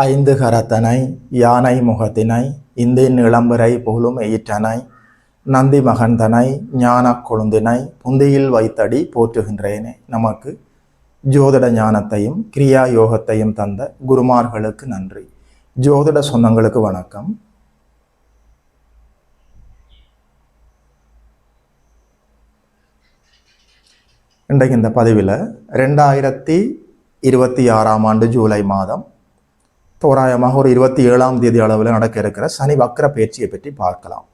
ஐந்து கரத்தனை யானை முகத்தினை இந்தின் இளம்பரை புகழும் எயிற்றனை நந்தி மகந்தனை ஞான கொழுந்தினை புந்தியில் வைத்தடி போற்றுகின்றேனே. நமக்கு ஜோதிட ஞானத்தையும் கிரியா யோகத்தையும் தந்த குருமார்களுக்கு நன்றி. ஜோதிட சொந்தங்களுக்கு வணக்கம். இன்றைக்கு இந்த பதிவில் 2026 ஆண்டு ஜூலை மாதம் தோராயமாக ஒரு 27ஆம் தேதி அளவில் நடக்க இருக்கிற சனி வக்ர பயிற்சியை பற்றி பார்க்கலாம்.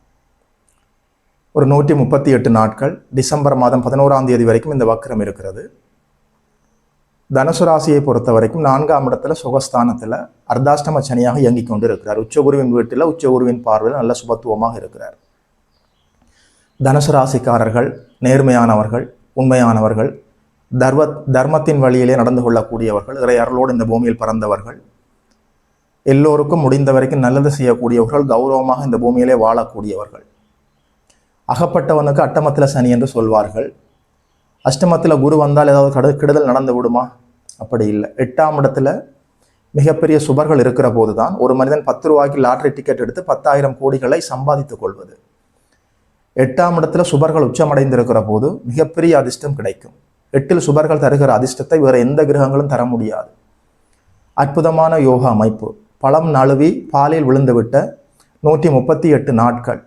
ஒரு 138 நாட்கள் டிசம்பர் மாதம் 11ஆம் தேதி வரைக்கும் இந்த வக்ரம் இருக்கிறது. தனுசு ராசியை பொறுத்த வரைக்கும் 4ஆம் இடத்துல சுகஸ்தானத்தில் அர்த்தாஷ்டம சனியாக இயங்கிக் கொண்டு இருக்கிறார். உச்சகுருவின் வீட்டில் உச்சகுருவின் பார்வையில் நல்ல சுபத்துவமாக இருக்கிறார். தனுசு ராசிக்காரர்கள் நேர்மையானவர்கள், உண்மையானவர்கள், தர்மத்தின் வழியிலே நடந்து கொள்ளக்கூடியவர்கள், இறை அருளோடு இந்த பூமியில் பிறந்தவர்கள், எல்லோருக்கும் முடிந்த வரைக்கும் நல்லது செய்யக்கூடியவர்கள், கௌரவமாக இந்த பூமியிலே வாழக்கூடியவர்கள். அகப்பட்டவனுக்கு அட்டமத்தில் சனி என்று சொல்வார்கள். அஷ்டமத்தில் குரு வந்தால் ஏதாவது கெடுதல் நடந்து விடுமா? அப்படி இல்லை. 8ஆம் இடத்துல மிகப்பெரிய சுபர்கள் இருக்கிற போது தான் ஒரு மனிதன் 10 ரூபாய்க்கு லாட்டரி டிக்கெட் எடுத்து 10,000 கோடிகளை சம்பாதித்துக் கொள்வது. 8ஆம் இடத்துல சுபர்கள் உச்சமடைந்திருக்கிற போது மிகப்பெரிய அதிர்ஷ்டம் கிடைக்கும். 8இல் சுபர்கள் தருகிற அதிர்ஷ்டத்தை வேறு எந்த கிரகங்களும் தர முடியாது. அற்புதமான யோகா அமைப்பு. பழம் நழுவி பாலில் விழுந்துவிட்ட 138 நாட்கள்.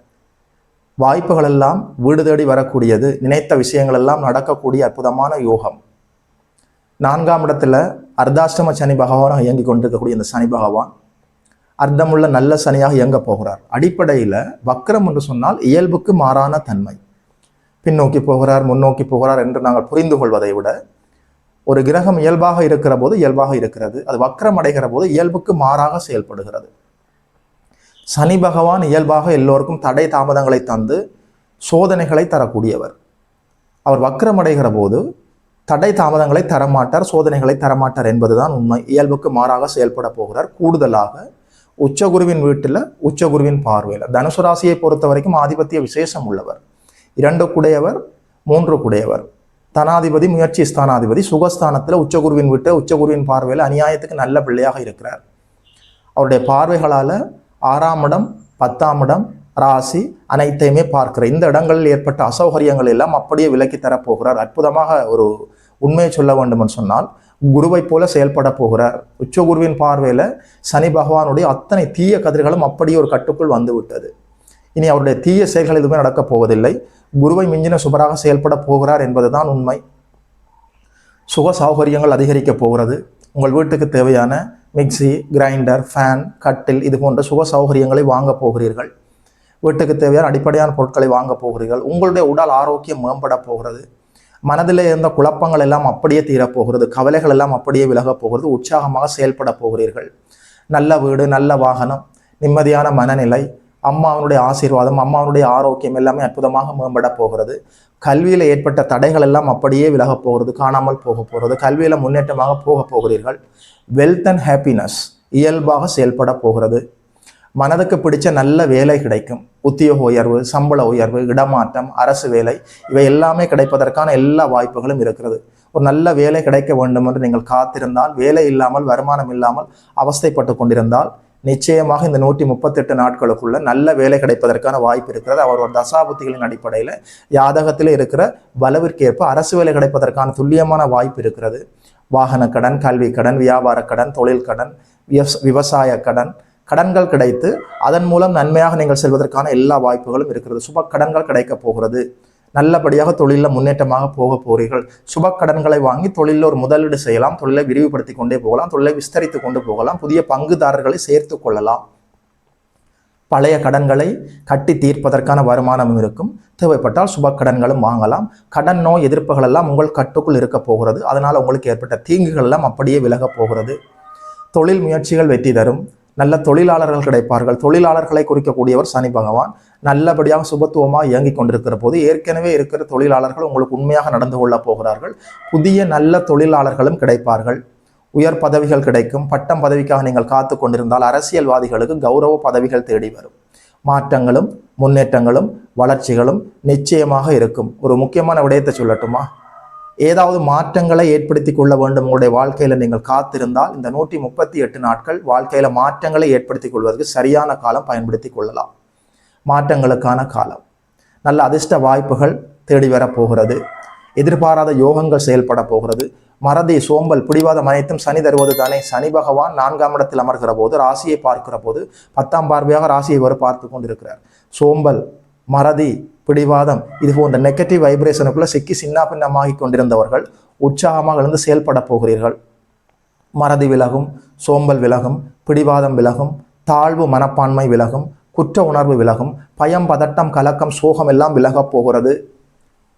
வாய்ப்புகள் எல்லாம் வீடு தேடி வரக்கூடியது. நினைத்த விஷயங்கள் எல்லாம் நடக்கக்கூடிய அற்புதமான யோகம். 4ஆம் இடத்துல அர்த்தாஷ்டம சனி பகவானாக இயங்கி கொண்டிருக்கக்கூடிய இந்த சனி பகவான் அர்த்தமுள்ள நல்ல சனியாக இயங்க போகிறார். அடிப்படையில் வக்ரம் என்று சொன்னால் இயல்புக்கு மாறான தன்மை. பின்னோக்கி போகிறார், முன்னோக்கி போகிறார் என்று நாங்கள் புரிந்து கொள்வதை விட ஒரு கிரகம் இயல்பாக இருக்கிற போது இயல்பாக இருக்கிறது, அது வக்ரம் அடைகிற போது இயல்புக்கு மாறாக செயல்படுகிறது. சனி பகவான் இயல்பாக எல்லோருக்கும் தடை தாமதங்களை தந்து சோதனைகளை தரக்கூடியவர். அவர் வக்ரம் அடைகிற போது தடை தாமதங்களை தரமாட்டார், சோதனைகளை தரமாட்டார் என்பதுதான் உண்மை. இயல்புக்கு மாறாக செயல்பட போகிறார். கூடுதலாக உச்சகுருவின் வீட்டில் உச்சகுருவின் பார்வையில் தனுசு ராசியை பொறுத்த வரைக்கும் ஆதிபத்திய விசேஷம் உள்ளவர். 2 குடையவர், 3 குடையவர், தனாதிபதி, முயற்சி ஸ்தானாதிபதி, சுகஸ்தானத்தில் உச்சகுருவின் வீட்டு உச்சகுருவின் பார்வையில் அநியாயத்துக்கு நல்ல பிள்ளையாக இருக்கிறார். அவருடைய பார்வைகளால் 6ஆம் இடம், 10ஆம் இடம், ராசி அனைத்தையுமே பார்க்கிறார். இந்த இடங்களில் ஏற்பட்ட அசௌகரியங்கள் எல்லாம் அப்படியே விலக்கி தரப்போகிறார். அற்புதமாக ஒரு உண்மையை சொல்ல வேண்டும் என்று சொன்னால் குருவை போல செயல்பட போகிறார். உச்சகுருவின் பார்வையில் சனி பகவானுடைய அத்தனை தீய கதிர்களும் அப்படியே ஒரு கட்டுக்குள் வந்து விட்டது. இனி அவருடைய தீய செயல்கள் எதுவுமே நடக்கப் போவதில்லை. குருவை மிஞ்சின சுபராக செயல்பட போகிறார் என்பதுதான் உண்மை. சுக சௌகரியங்கள் அதிகரிக்க போகிறது. உங்கள் வீட்டுக்கு தேவையான மிக்சி, கிரைண்டர், ஃபேன், கட்டில் இது போன்ற சுக சௌகரியங்களை வாங்க போகிறீர்கள். வீட்டுக்கு தேவையான அடிப்படையான பொருட்களை வாங்க போகிறீர்கள். உங்களுடைய உடல் ஆரோக்கியம் மேம்பட போகிறது. மனதில் இருந்த குழப்பங்கள் எல்லாம் அப்படியே தீரப்போகிறது. கவலைகள் எல்லாம் அப்படியே விலகப் போகிறது. உற்சாகமாக செயல்பட போகிறீர்கள். நல்ல வீடு, நல்ல வாகனம், நிம்மதியான மனநிலை, அம்மாவனுடைய ஆசீர்வாதம், அம்மாவனுடைய ஆரோக்கியம் எல்லாமே அற்புதமாக மேம்பட போகிறது. கல்வியில் ஏற்பட்ட தடைகள் எல்லாம் அப்படியே விலகப் போகிறது, காணாமல் போக போகிறது. கல்வியில் முன்னேற்றமாக போக போகிறீர்கள். வெல்த் அண்ட் ஹாப்பினஸ் இயல்பாக செயல்பட போகிறது. மனதுக்கு பிடிச்ச நல்ல வேலை கிடைக்கும். உத்தியோக உயர்வு, சம்பள உயர்வு, இடமாற்றம், அரசு வேலை இவை எல்லாமே கிடைப்பதற்கான எல்லா வாய்ப்புகளும் இருக்கிறது. ஒரு நல்ல வேலை கிடைக்க வேண்டும் என்று நீங்கள் காத்திருந்தால், வேலை இல்லாமல், வருமானம் இல்லாமல் அவஸ்தைப்பட்டு கொண்டிருந்தால் நிச்சயமாக இந்த 138 நாட்களுக்குள்ள நல்ல வேலை கிடைப்பதற்கான வாய்ப்பு இருக்கிறது. அவரோட தசாபுத்திகளின் அடிப்படையில் ஜாதகத்தில் இருக்கிற பலவிற்கேற்ப அரசு வேலை கிடைப்பதற்கான துல்லியமான வாய்ப்பு இருக்கிறது. வாகன கடன், கல்வி கடன், வியாபார கடன், தொழில் கடன், விவசாய கடன், கடன்கள் கிடைத்து அதன் மூலம் நன்மையாக நீங்கள் செல்வதற்கான எல்லா வாய்ப்புகளும் இருக்கிறது. சுப கடன்கள் கிடைக்க போகிறது. நல்லபடியாக தொழிலில் முன்னேற்றமாக போக போகிறீர்கள். சுப கடன்களை வாங்கி தொழிலில் ஒரு முதலீடு செய்யலாம். தொழிலை விரிவுபடுத்தி கொண்டே போகலாம். தொழிலை விஸ்தரித்து கொண்டு போகலாம். புதிய பங்குதாரர்களை சேர்த்து கொள்ளலாம். பழைய கடன்களை கட்டி தீர்ப்பதற்கான வருமானமும் இருக்கும். தேவைப்பட்டால் சுப கடன்களும் வாங்கலாம். கடன் நோய் எதிர்ப்புகள் எல்லாம் உங்கள் கட்டுக்குள் இருக்க போகிறது. அதனால் உங்களுக்கு ஏற்பட்ட தீங்குகள் எல்லாம் அப்படியே விலகப் போகிறது. தொழில் முயற்சிகள் வெற்றி தரும். நல்ல தொழிலாளர்கள் கிடைப்பார்கள். தொழிலாளர்களை குறிக்கக்கூடியவர் சனி பகவான். நல்லபடியாக சுபத்துவமாக இயங்கிக் கொண்டிருக்கிற போது ஏற்கனவே இருக்கிற தொழிலாளர்கள் உங்களுக்கு உண்மையாக நடந்து கொள்ளப் போகிறார்கள். புதிய நல்ல தொழிலாளர்களும் கிடைப்பார்கள். உயர் பதவிகள் கிடைக்கும். பட்டம் பதவிக்காக நீங்கள் காத்து கொண்டிருந்தால் அரசியல்வாதிகளுக்கு கௌரவ பதவிகள் தேடி வரும். மாற்றங்களும் முன்னேற்றங்களும் வளர்ச்சிகளும் நிச்சயமாக இருக்கும். ஒரு முக்கியமான விடயத்தை சொல்லட்டுமா? ஏதாவது மாற்றங்களை ஏற்படுத்தி கொள்ள வேண்டும் உங்களுடைய வாழ்க்கையில் நீங்கள் காத்திருந்தால் இந்த 138 நாட்கள் வாழ்க்கையில் மாற்றங்களை ஏற்படுத்திக் கொள்வதற்கு சரியான காலம் பயன்படுத்தி கொள்ளலாம். மாற்றங்களுக்கான காலம். நல்ல அதிர்ஷ்ட வாய்ப்புகள் தேடி வரப்போகிறது. எதிர்பாராத யோகங்கள் செயல்பட போகிறது. மறதி, சோம்பல், பிடிவாதம் அனைத்தும் சனி தருவது தானே. சனி பகவான் 4ஆம் இடத்தில் அமர்கிற போது, ராசியை பார்க்கிற போது 10ஆம் பார்வையாக ராசியை வர பார்த்து கொண்டிருக்கிறார். சோம்பல், மறதி, பிடிவாதம் இது போன்ற நெகட்டிவ் வைப்ரேஷனுக்குள்ள சிக்கி சின்ன பின்னமாகி கொண்டிருந்தவர்கள் உற்சாகமாக இருந்து செயல்பட போகிறீர்கள். மறதி விலகும், சோம்பல் விலகும், பிடிவாதம் விலகும், தாழ்வு மனப்பான்மை விலகும், குற்ற உணர்வு விலகும், பயம், பதட்டம், கலக்கம், சோகம் எல்லாம் விலகப் போகிறது.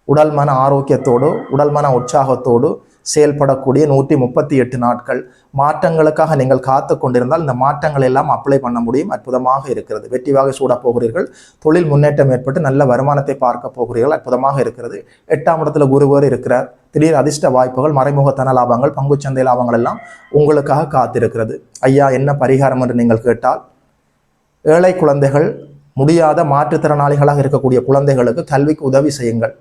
உடல் மன ஆரோக்கியத்தோடு, உடல் மன உற்சாகத்தோடு செயல்படக்கூடிய 138 நாட்கள் மாற்றங்களுக்காக நீங்கள் காத்து கொண்டிருந்தால் இந்த மாற்றங்கள் எல்லாம் அப்ளை பண்ண முடியும். அற்புதமாக இருக்கிறது. வெற்றி வாகை சூடப் போகிறீர்கள். தொழில் முன்னேற்றம் ஏற்பட்டு நல்ல வருமானத்தை பார்க்க போகிறீர்கள். அற்புதமாக இருக்கிறது. 8ஆம் இடத்துல குருவர் இருக்கிறார். திடீர் அதிர்ஷ்ட வாய்ப்புகள், மறைமுக தன லாபங்கள், பங்குச்சந்தை லாபங்கள் எல்லாம் உங்களுக்காக காத்திருக்கிறது. ஐயா, என்ன பரிகாரம் என்று நீங்கள் கேட்டால், ஏழை குழந்தைகள், முடியாத மாற்றுத்திறனாளிகளாக இருக்கக்கூடிய குழந்தைகளுக்கு கல்விக்கு உதவி செய்யுங்கள்.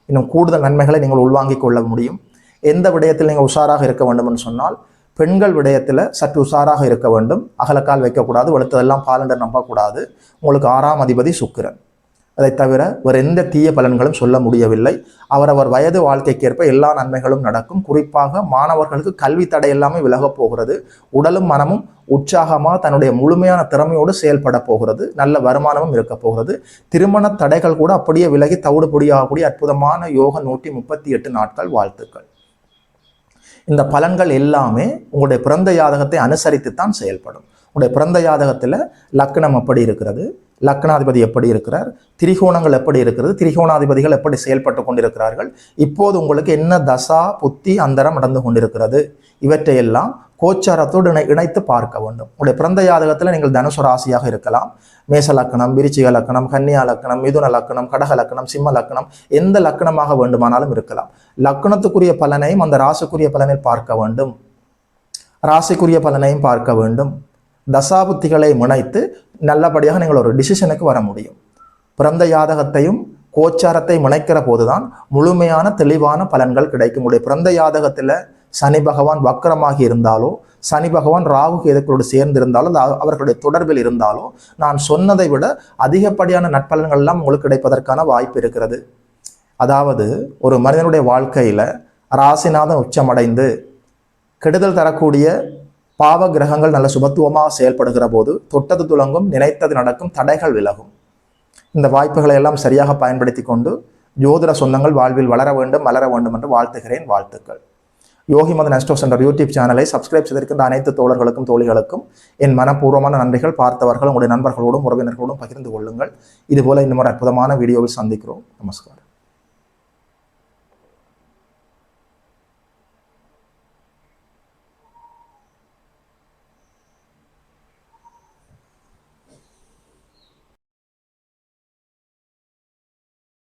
இன்னும் கூடுதல் நன்மைகளை நீங்கள் உள்வாங்கிக் கொள்ள முடியும். எந்த விடயத்தில் நீங்கள் உஷாராக இருக்க வேண்டும் என்று சொன்னால், பெண்கள் விடயத்தில் சற்று உஷாராக இருக்க வேண்டும். அகலக்கால் வைக்கக்கூடாது, வெளுத்ததெல்லாம் பால் என்று நம்பக்கூடாது. உங்களுக்கு 6ஆம் அதிபதி சுக்கிரன். அதை தவிர வேறு எந்த தீய பலன்களும் சொல்ல முடியவில்லை. அவரவர் வயது வாழ்க்கைக்கேற்ப எல்லா நன்மைகளும் நடக்கும். குறிப்பாக மாணவர்களுக்கு கல்வி தடை எல்லாமே விலகப் போகிறது. உடலும் மனமும் உற்சாகமாக தன்னுடைய முழுமையான திறமையோடு செயல்பட போகிறது. நல்ல வருமானமும் இருக்க போகிறது. திருமண தடைகள் கூட அப்படியே விலகி தவிடுபொடியாகக்கூடிய அற்புதமான யோக 138 நாட்கள். வாழ்த்துக்கள். இந்த பலன்கள் எல்லாமே உங்களுடைய பிறந்த ஜாதகத்தை அனுசரித்துத்தான் செயல்படும். உங்களுடைய பிறந்த ஜாதகத்தில் லக்னம் எப்படி இருக்கிறது, லக்னாதிபதி எப்படி இருக்கிறார், திரிகோணங்கள் எப்படி இருக்கிறது, திரிகோணாதிபதிகள் எப்படி செயல்பட்டு கொண்டிருக்கிறார்கள், இப்போது உங்களுக்கு என்ன தசா புத்தி அந்தரம் நடந்து கொண்டிருக்கிறது, இவற்றையெல்லாம் கோச்சாரத்தோடு இணைத்து பார்க்க வேண்டும். உங்களுடைய பிறந்த ஜாதகத்தில் நீங்கள் தனுசு ராசியாக இருக்கலாம். மேச லக்கணம், விருச்சிக லக்கணம், கன்னியா லக்கணம், மிதுன லக்கணம், கடக லக்கணம், சிம்ம லக்கணம், எந்த லக்கணமாக வேண்டுமானாலும் இருக்கலாம். லக்கணத்துக்குரிய பலனையும் அந்த ராசிக்குரிய பலனில் பார்க்க வேண்டும். ராசிக்குரிய பலனையும் பார்க்க வேண்டும். தசாபுத்திகளை முனைத்து நல்லபடியாக நீங்கள் ஒரு டிசிஷனுக்கு வர முடியும். பிறந்த ஜாதகத்தையும் கோச்சாரத்தை முனைக்கிற போதுதான் முழுமையான தெளிவான பலன்கள் கிடைக்கும். உடைய பிறந்த ஜாதகத்தில் சனி பகவான் வக்கரமாகி இருந்தாலோ, சனி பகவான் ராகு கேதுக்களோடு சேர்ந்திருந்தாலோ, அவர்களுடைய தொடர்பில் இருந்தாலோ, நான் சொன்னதை விட அதிகப்படியான நட்பலன்கள் எல்லாம் உங்களுக்கு கிடைப்பதற்கான வாய்ப்பு இருக்கிறது. அதாவது ஒரு மனிதனுடைய வாழ்க்கையில் ராசிநாதன் உச்சமடைந்து கெடுதல் தரக்கூடிய பாவ கிரகங்கள் நல்ல சுபத்துவமாக செயல்படுகிற போது தொட்டது துலங்கும், நினைத்தது நடக்கும், தடைகள் விலகும். இந்த வாய்ப்புகளை எல்லாம் சரியாக பயன்படுத்தி கொண்டு ஜோதிட சொந்தங்கள் வாழ்வில் வளர வேண்டும், மலர வேண்டும் என்று வாழ்த்துகிறேன். வாழ்த்துக்கள். யோகி மதன் அஸ்ட்ரோ சென்டர் யூடியூப் சேனலை சப்ஸ்கிரைப் செய்திருக்கின்ற அனைத்து தோழர்களுக்கும் தோழிகளுக்கும் என் மனப்பூர்வமான நன்றிகள். பார்த்தவர்கள் உங்களுடைய நண்பர்களோடும் உறவினர்களோடும் பகிர்ந்து கொள்ளுங்கள். இதுபோல இன்னும் ஒரு அற்புதமான வீடியோவில் சந்திக்கிறோம். நமஸ்காரம்.